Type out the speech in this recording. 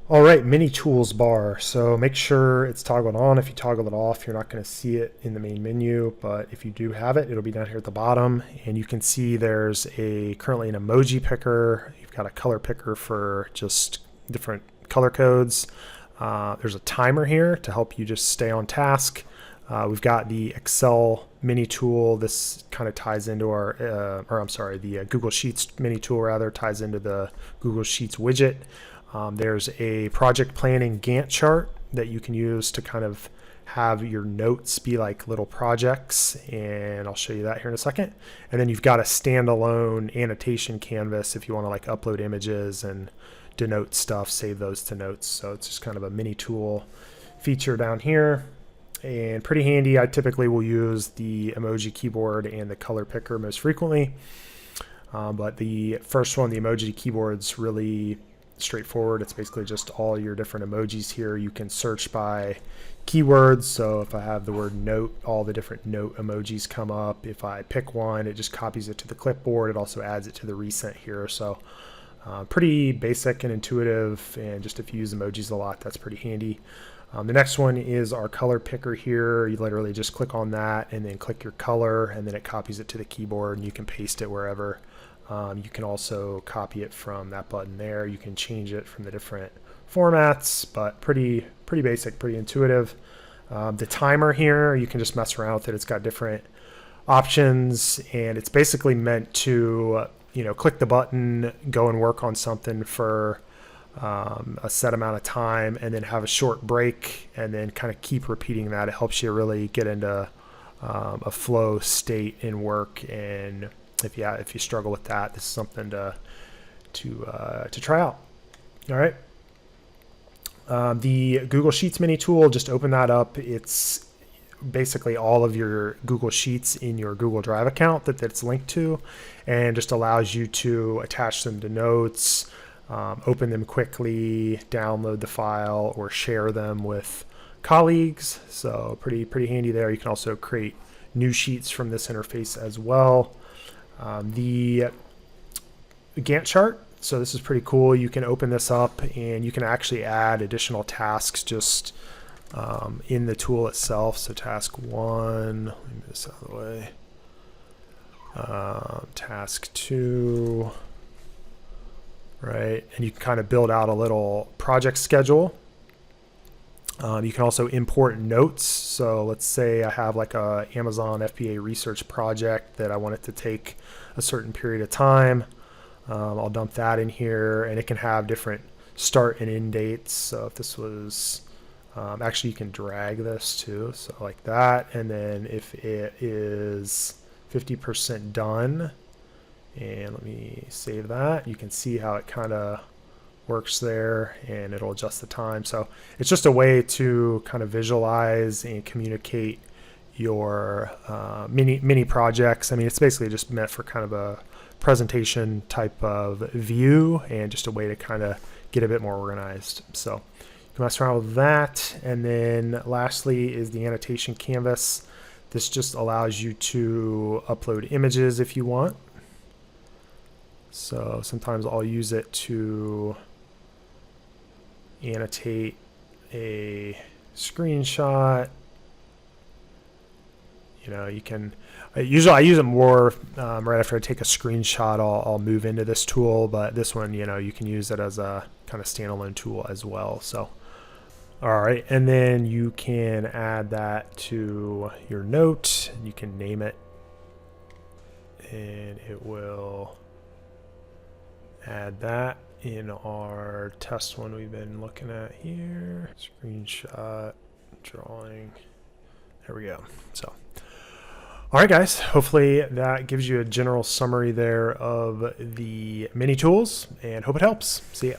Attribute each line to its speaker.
Speaker 1: All right, mini tools bar. So make sure it's toggled on. If you toggle it off, you're not going to see it in the main menu, but if you do have it, it'll be down here at the bottom. And you can see there's currently an emoji picker. You've got a color picker for just different color codes. There's a timer here to help you just stay on task. We've got the Excel mini tool. This kind of ties into the Google Sheets mini tool rather ties into the Google Sheets widget. There's a project planning Gantt chart that you can use to kind of have your notes be like little projects, and I'll show you that here in a second. And then you've got a standalone annotation canvas if you want to like upload images and denote stuff, save those to notes. So it's just kind of a mini tool feature down here, and pretty handy. I typically will use the Emoji Keyboard and the color picker most frequently, but the first one, the Emoji Keyboard's really straightforward. It's basically just all your different emojis here. You can search by keywords. So if I have the word note, all the different note emojis come up. If I pick one, it just copies it to the clipboard. It also adds it to the recent here. So pretty basic and intuitive, and just if you use emojis a lot, that's pretty handy. The next one is our color picker here. You literally just click on that and then click your color, and then it copies it to the keyboard, and you can paste it wherever. You can also copy it from that button there. You can change it from the different formats, but pretty basic, pretty intuitive. The timer here, you can just mess around with it. It's got different options, and it's basically meant to, click the button, go and work on something for a set amount of time, and then have a short break, and then kind of keep repeating that. It helps you really get into a flow state in work, and if you struggle with that, this is something to try out. All right. The Google Sheets mini tool, just open that up. It's basically all of your Google Sheets in your Google Drive account that's linked to, and just allows you to attach them to notes, open them quickly, download the file, or share them with colleagues. So pretty handy there. You can also create new sheets from this interface as well. The Gantt chart, so this is pretty cool. You can open this up and you can actually add additional tasks just in the tool itself. So task 1, let me move this out of the way. Task 2, right? And you can kind of build out a little project schedule. You can also import notes. So let's say I have like a Amazon FBA research project that I want it to take a certain period of time. I'll dump that in here, and it can have different start and end dates. So if this was, actually you can drag this too. So like that. And then if it is 50% done, and let me save that, you can see how it kind of works there, and it'll adjust the time. So it's just a way to kind of visualize and communicate your mini projects. I mean, it's basically just meant for kind of a presentation type of view, and just a way to kind of get a bit more organized. So you can mess around with that. And then lastly is the annotation canvas. This just allows you to upload images if you want. So sometimes I'll use it to annotate a screenshot. You can usually I use it more right after I take a screenshot. I'll move into this tool, but this one, you can use it as a kind of standalone tool as well. So all right, and then you can add that to your note. You can name it, and it will add that in our test one we've been looking at here. Screenshot, drawing. There we go. So, all right, guys, hopefully that gives you a general summary there of the mini tools, and hope it helps. See ya.